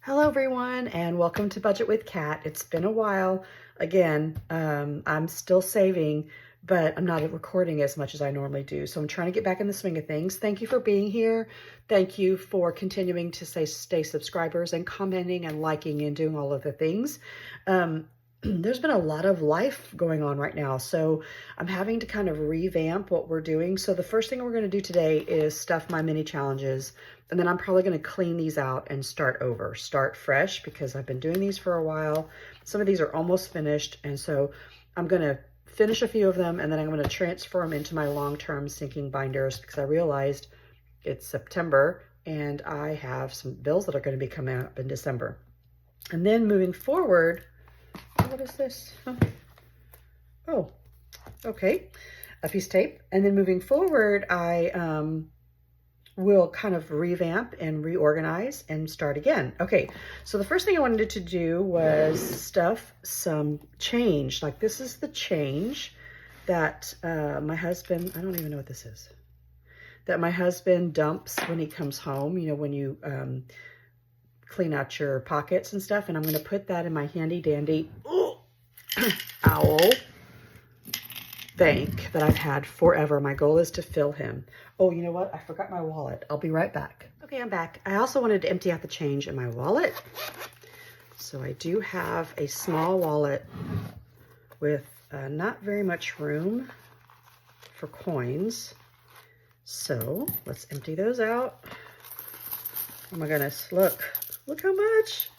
Hello everyone and welcome to Budget with Kat. It's been a while. Again, I'm still saving, but I'm not recording as much as I normally do. So I'm trying to get back in the swing of things. Thank you for being here. Thank you for continuing to stay subscribers and commenting and liking and doing all of the things. There's been a lot of life going on right now, so I'm having to kind of revamp what we're doing. So the first thing we're going to do today is stuff my mini challenges, and then I'm probably going to clean these out and start over, start fresh, because I've been doing these for a while. Some of these are almost finished, and so I'm going to finish a few of them, and then I'm going to transfer them into my long-term sinking binders, because I realized it's September and I have some bills that are going to be coming up in December. And then moving forward, what is this? Oh, okay. A piece of tape. And then moving forward, I will kind of revamp and reorganize and start again. Okay, so the first thing I wanted to do was stuff some change. Like this is the change that my husband, I don't even know what this is, that my husband dumps when he comes home, you know, when you clean out your pockets and stuff. And I'm going to put that in my handy dandy owl bank that I've had forever. My goal is to fill him. Oh, you know what? I forgot my wallet. I'll be right back. Okay, I'm back. I also wanted to empty out the change in my wallet. So I do have a small wallet with not very much room for coins. So let's empty those out. Oh my goodness, look how much.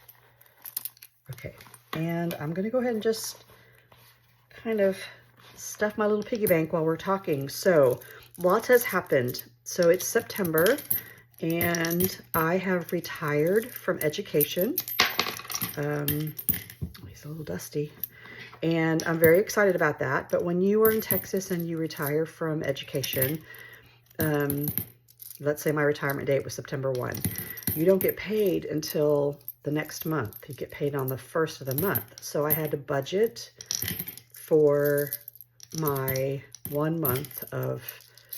Okay, and I'm gonna go ahead and just kind of stuff my little piggy bank while we're talking. So lots has happened. So it's September and I have retired from education. He's a little dusty and I'm very excited about that. But when you are in Texas and you retire from education, let's say my retirement date was September 1, you don't get paid until the next month. You get paid on the first of the month. So I had to budget for my 1 month of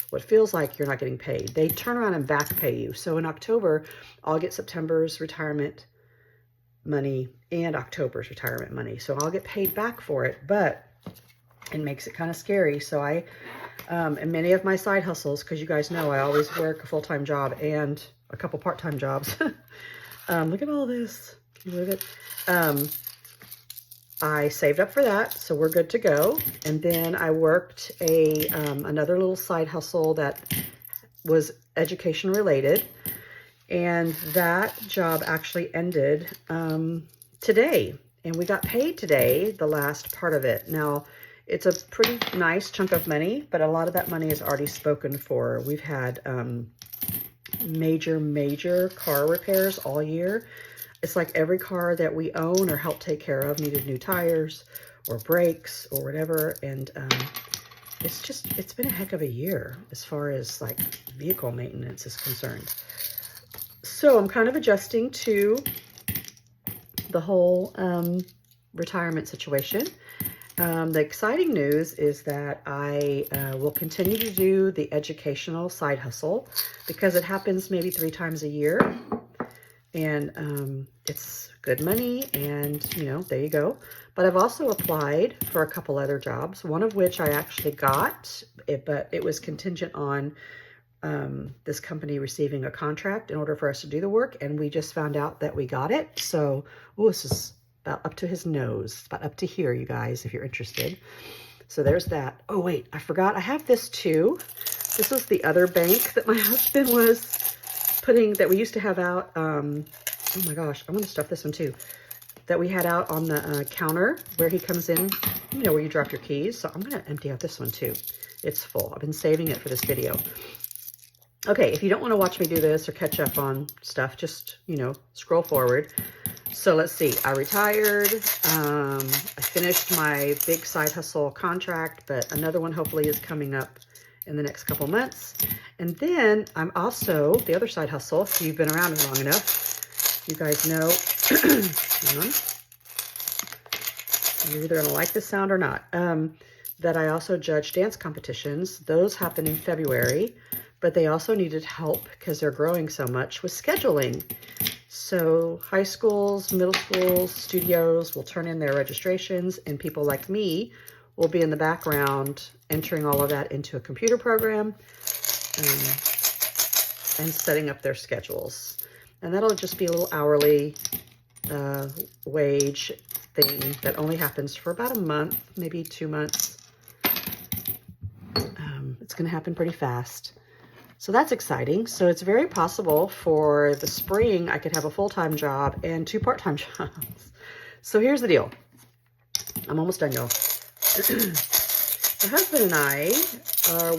what feels like you're not getting paid. They turn around and back pay you. So in October, I'll get September's retirement money and October's retirement money. So I'll get paid back for it, but it makes it kind of scary. So I, and many of my side hustles, because you guys know I always work a full-time job and a couple part-time jobs. Look at all this. Can you believe it? I saved up for that, so we're good to go. And then I worked another little side hustle that was education related. And that job actually ended today. And we got paid today, the last part of it. Now, it's a pretty nice chunk of money, but a lot of that money is already spoken for. We've had major car repairs all year. It's like every car that we own or help take care of needed new tires or brakes or whatever. And it's been a heck of a year as far as like vehicle maintenance is concerned. So I'm kind of adjusting to the whole retirement situation. The exciting news is that I will continue to do the educational side hustle because it happens maybe 3 times a year. And it's good money and, you know, there you go. But I've also applied for a couple other jobs, one of which I actually got, but it was contingent on this company receiving a contract in order for us to do the work. And we just found out that we got it. So, oh, this is about up to his nose, about up to here, you guys, if you're interested. So there's that. Oh, wait, I forgot. I have this too. This is the other bank that my husband was putting, that we used to have out. Oh my gosh, I'm gonna stuff this one too. That we had out on the counter where he comes in, you know, where you drop your keys. So I'm gonna empty out this one too. It's full. I've been saving it for this video. Okay, if you don't want to watch me do this or catch up on stuff, just, you know, scroll forward. So let's see, I retired, I finished my big side hustle contract, but another one hopefully is coming up in the next couple months. And then I'm also, the other side hustle, if you've been around me long enough, you guys know, hang on, you're either gonna like this sound or not, that I also judge dance competitions. Those happen in February, but they also needed help because they're growing so much with scheduling. So high schools, middle schools, studios will turn in their registrations, and people like me will be in the background entering all of that into a computer program and setting up their schedules. And that'll just be a little hourly wage thing that only happens for about a month, maybe 2 months. It's going to happen pretty fast. So that's exciting. So it's very possible for the spring I could have a full-time job and 2 part-time jobs. So here's the deal. I'm almost done, y'all. My husband and I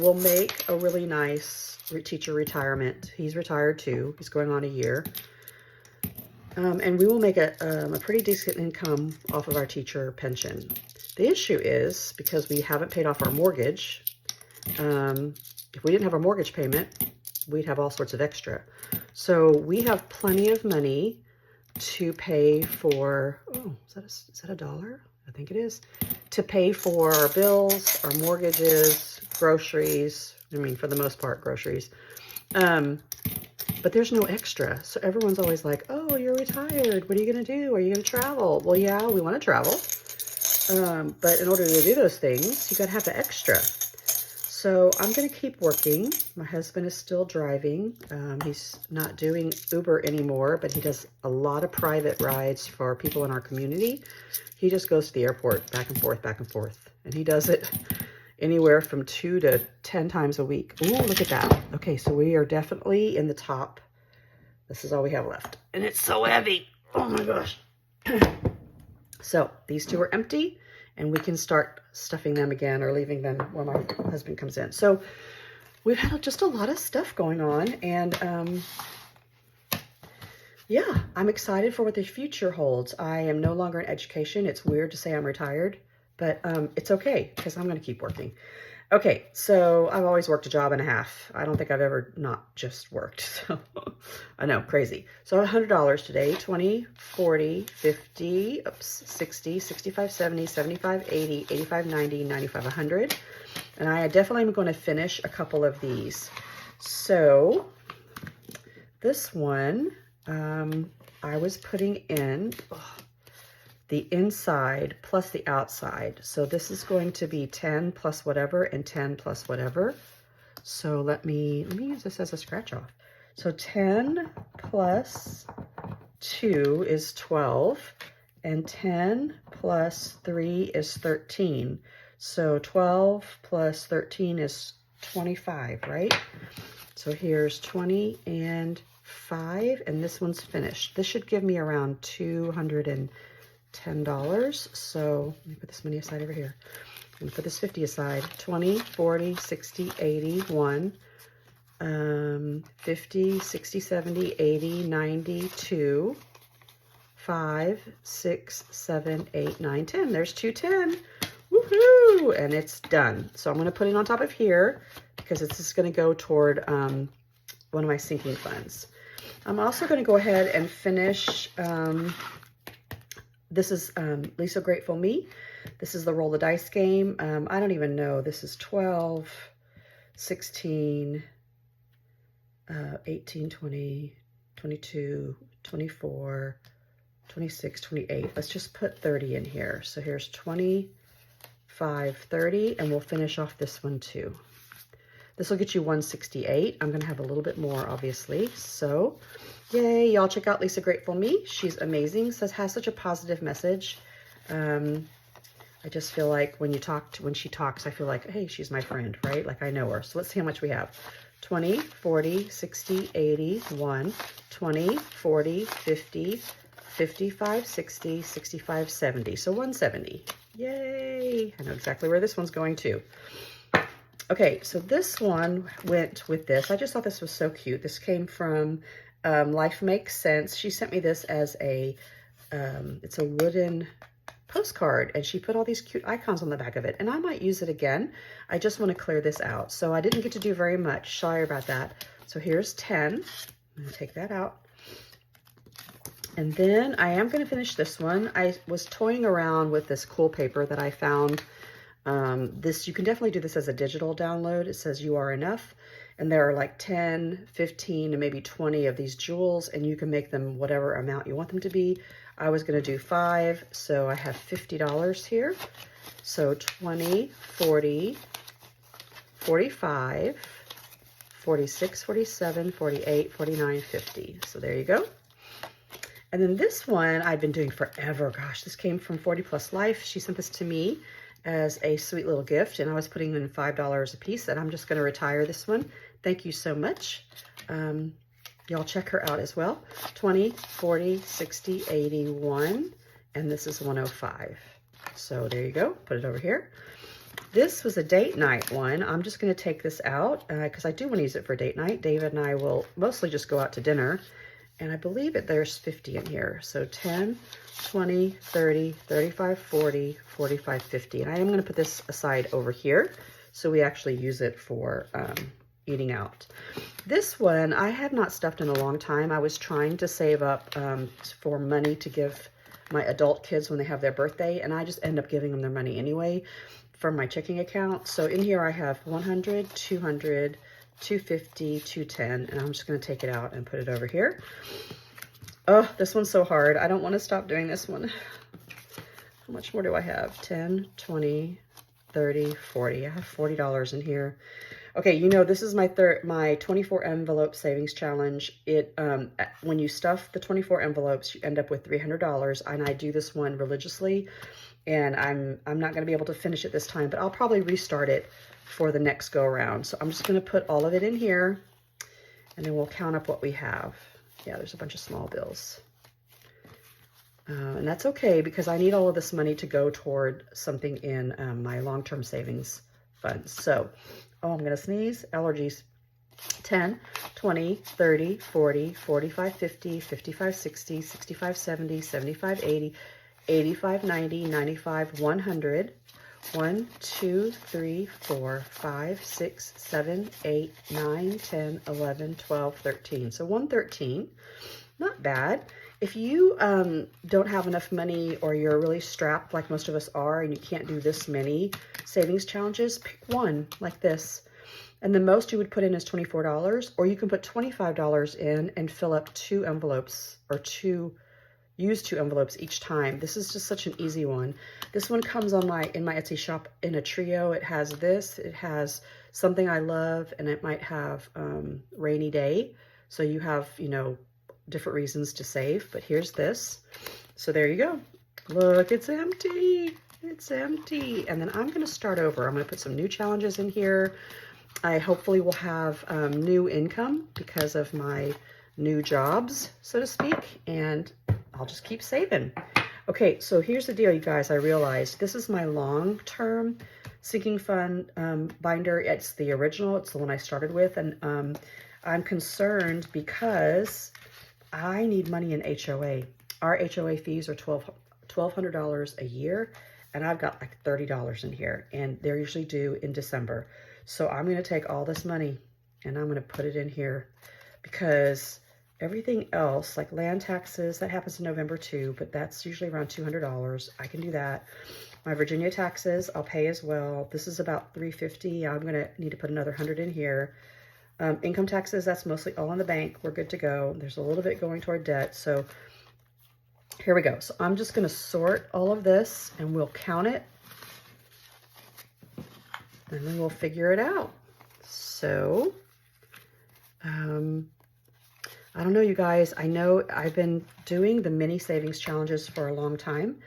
will make a really nice teacher retirement. He's retired too. He's going on a year. And we will make a pretty decent income off of our teacher pension. The issue is, because we haven't paid off our mortgage, if we didn't have our mortgage payment, we'd have all sorts of extra. So we have plenty of money to pay for, oh, is that $1? I think it is. To pay for our bills, our mortgages, groceries. I mean, for the most part, groceries. But there's no extra. So everyone's always like, oh, you're retired. What are you going to do? Are you going to travel? Well, yeah, we want to travel. But in order to do those things, you got to have the extra. So I'm going to keep working. My husband is still driving. He's not doing Uber anymore, but he does a lot of private rides for people in our community. He just goes to the airport back and forth, back and forth. And he does it anywhere from 2 to 10 times a week. Ooh, look at that. Okay, so we are definitely in the top. This is all we have left. And it's so heavy. Oh my gosh. So these 2 are empty, and we can start stuffing them again or leaving them when my husband comes in. So we've had just a lot of stuff going on, and yeah, I'm excited for what the future holds. I am no longer in education. It's weird to say I'm retired, but it's okay because I'm going to keep working. Okay, so I've always worked a job and a half. I don't think I've ever not just worked. So I know, crazy. So $100 today, 20, 40, 50, 60, 65, 70, 75, 80, 85, 90, 95, 100. And I definitely am going to finish a couple of these. So this one, I was putting in the inside plus the outside. So this is going to be 10 plus whatever and 10 plus whatever. So let me use this as a scratch off. So 10 plus 2 is 12, and 10 plus 3 is 13. So 12 plus 13 is 25, right? So here's 20 and 5, and this one's finished. This should give me around $210. So let me put this money aside over here. I'm gonna put this 50 aside. 20, 40, 60, 80, 1, 50, 60, 70, 80, 90, 2, 5, 6, 7, 8, 9, 10. There's 210. Woohoo! And it's done. So I'm gonna put it on top of here because it's just gonna go toward one of my sinking funds. I'm also gonna go ahead and finish this is Lisa Grateful Me. This is the roll the dice game. I don't even know. This is 12, 16, 18, 20, 22, 24, 26, 28. Let's just put 30 in here. So here's 25, 30, and we'll finish off this one too. This will get you 168. I'm going to have a little bit more, obviously. So, yay. Y'all check out Lisa Grateful Me. She's amazing. Has such a positive message. I just feel like when she talks, I feel like, hey, she's my friend, right? Like I know her. So let's see how much we have. 20, 40, 60, 80, 1, 20, 40, 50, 55, 60, 65, 70. So 170. Yay. I know exactly where this one's going to. Okay, so this one went with this. I just thought this was so cute. This came from Life Makes Sense. She sent me this as it's a wooden postcard, and she put all these cute icons on the back of it, and I might use it again. I just want to clear this out. So I didn't get to do very much. Sorry about that. So here's 10. I'm going to take that out. And then I am going to finish this one. I was toying around with this cool paper that I found. You can definitely do this as a digital download. It says You Are Enough. And there are like 10, 15, and maybe 20 of these jewels, and you can make them whatever amount you want them to be. I was gonna do 5, so I have $50 here. So 20, 40, 45, 46, 47, 48, 49, 50. So there you go. And then this one I've been doing forever. Gosh, this came from 40 Plus Life. She sent this to me as a sweet little gift, and I was putting in $5 a piece, and I'm just going to retire this one. Thank you so much. Y'all check her out as well. 20, 40, 60, 81, and this is 105. So there you go. Put it over here. This was a date night one. I'm just going to take this out because I do want to use it for date night. David and I will mostly just go out to dinner. And I believe there's 50 in here. So 10, 20, 30, 35, 40, 45, 50. And I am going to put this aside over here so we actually use it for eating out. This one I have not stuffed in a long time. I was trying to save up for money to give my adult kids when they have their birthday, and I just end up giving them their money anyway from my checking account. So in here I have 100, 200, 250, 210, and I'm just going to take it out and put it over here. Oh, this one's so hard. I don't want to stop doing this one. How much more do I have? 10, 20, 30, 40. I have $40 in here. Okay, you know, this is my 24 envelope savings challenge. When you stuff the 24 envelopes, you end up with $300, and I do this one religiously, and I'm not going to be able to finish it this time, but I'll probably restart it for the next go around. So I'm just going to put all of it in here, and then we'll count up what we have. Yeah, there's a bunch of small bills. And that's okay because I need all of this money to go toward something in my long-term savings funds. So, oh, I'm going to sneeze. Allergies. 10, 20, 30, 40, 45, 50, 55, 60, 65, 70, 75, 80, 85, 90, 95, 100. 1, 2, 3, 4, 5, 6, 7, 8, 9, 10, 11, 12, 13. So 113, not bad. If you don't have enough money or you're really strapped like most of us are and you can't do this many savings challenges, pick one like this. And the most you would put in is $24, or you can put $25 in and fill up 2 envelopes or use 2 envelopes each time. This is just such an easy one. This one comes on in my Etsy shop in a trio. It has this, it has something I love, and it might have rainy day. So you have, you know, different reasons to save, but here's this. So there you go. Look, it's empty. It's empty. And then I'm going to start over. I'm going to put some new challenges in here. I hopefully will have new income because of my new jobs, so to speak, and I'll just keep saving. Okay, so here's the deal, you guys. I realized this is my long-term sinking fund binder. It's the original. It's the one I started with, and I'm concerned because I need money in HOA. Our HOA fees are $1,200 a year, and I've got like $30 in here, and they're usually due in December. So I'm going to take all this money, and I'm going to put it in here because everything else, like land taxes, that happens in November too, but that's usually around $200. I can do that. My Virginia taxes, I'll pay as well. This is about $350. I'm going to need to put another $100 in here. Income taxes, that's mostly all in the bank. We're good to go. There's a little bit going toward debt. So here we go. So I'm just going to sort all of this, and we'll count it, and then we'll figure it out. So, I don't know, you guys. I know I've been doing the mini savings challenges for a long time,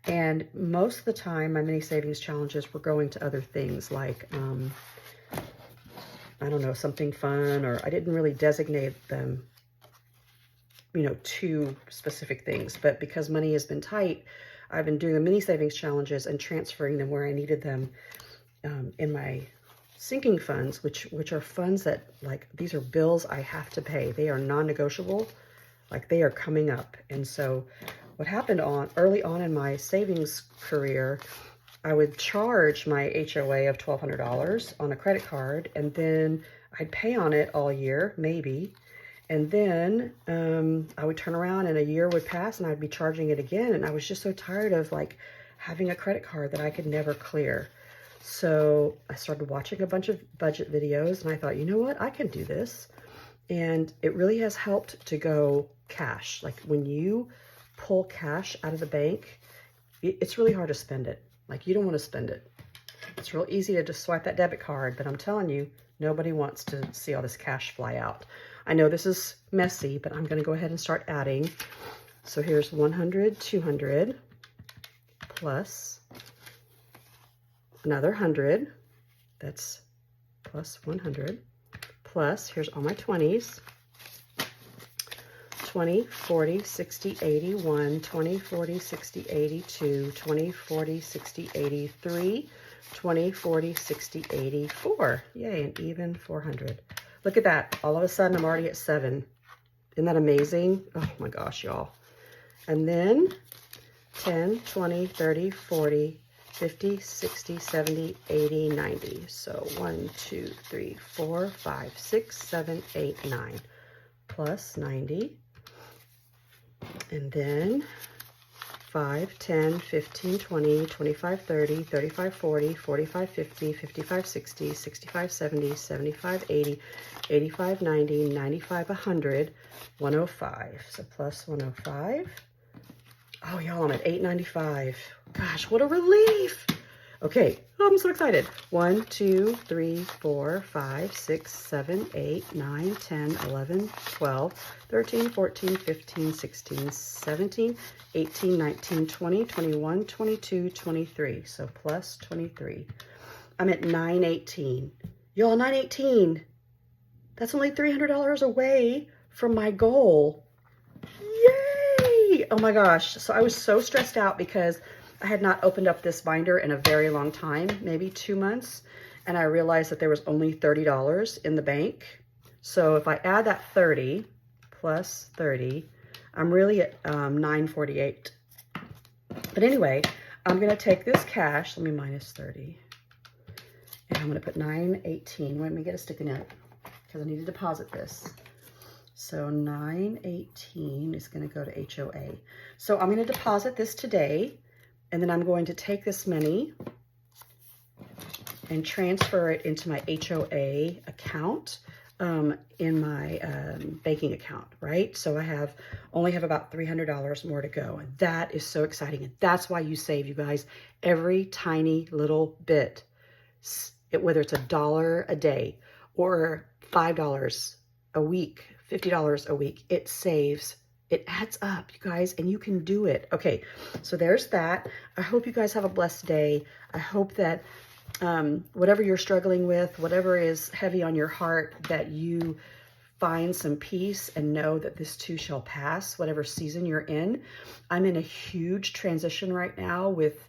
and most of the time my mini savings challenges were going to other things like, I don't know, something fun, or I didn't really designate them, you know, to specific things. But because money has been tight, I've been doing the mini savings challenges and transferring them where I needed them in my sinking funds, which are funds that, like, these are bills I have to pay. They are non-negotiable, like they are coming up. And so what happened early on in my savings career, I would charge my HOA of $1,200 on a credit card, and then I'd pay on it all year, maybe. And then I would turn around and a year would pass and I'd be charging it again. And I was just so tired of like having a credit card that I could never clear. So I started watching a bunch of budget videos and I thought, you know what, I can do this. And it really has helped to go cash. Like when you pull cash out of the bank, it's really hard to spend it. Like you don't want to spend it. It's real easy to just swipe that debit card, but I'm telling you, nobody wants to see all this cash fly out. I know this is messy, but I'm going to go ahead and start adding. So here's 100, 200, plus another 100. That's plus 100. Plus, here's all my 20s. 20, 40, 60, 81, 20, 40, 60, 82, 20, 40, 60, 83, 20, 40, 60, 84. Yay, an even 400. Look at that. All of a sudden, I'm already at 7. Isn't that amazing? Oh my gosh, y'all. And then 10, 20, 30, 40, 50, 60, 70, 80, 90. So 1, 2, 3, 4, 5, 6, 7, 8, 9. Plus 90. And then 5, 10, 15, 20, 25, 30, 35, 40, 45, 50, 55, 60, 65, 70, 75, 80, 85, 90, 95, 100, 105. So plus 105. Oh, y'all, I'm at 895. Gosh, what a relief. Okay, oh, I'm so excited. 1, 2, 3, 4, 5, 6, 7, 8, 9, 10, 11, 12, 13, 14, 15, 16, 17, 18, 19, 20, 21, 22, 23. So plus 23. I'm at 918. Y'all, 918. That's only $300 away from my goal. Yay! Oh my gosh. So I was so stressed out because I had not opened up this binder in a very long time, maybe 2 months, and I realized that there was only $30 in the bank. So if I add that 30 plus 30, I'm really at 948. But anyway, I'm going to take this cash. Let me minus 30. And I'm going to put 918. Let me get a sticky note because I need to deposit this. So 918 is going to go to HOA. So I'm going to deposit this today. And then I'm going to take this money and transfer it into my HOA account in my banking account, right? So I only have about $300 more to go. And that is so exciting. And that's why you save, you guys, every tiny little bit, whether it's $1 a day or $5 a week, $50 a week, it saves. It adds up, you guys, and you can do it. Okay, so there's that. I hope you guys have a blessed day. I hope that whatever you're struggling with, whatever is heavy on your heart, that you find some peace and know that this too shall pass, whatever season you're in. I'm in a huge transition right now with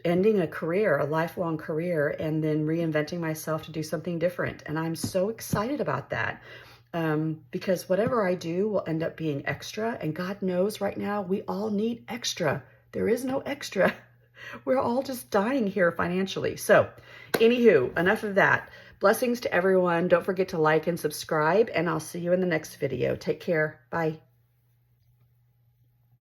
ending a career, a lifelong career, and then reinventing myself to do something different. And I'm so excited about that. Because whatever I do will end up being extra, and God knows right now we all need extra. There is no extra. We're all just dying here financially. So anywho, enough of that. Blessings to everyone. Don't forget to like and subscribe, and I'll see you in the next video. Take care. Bye.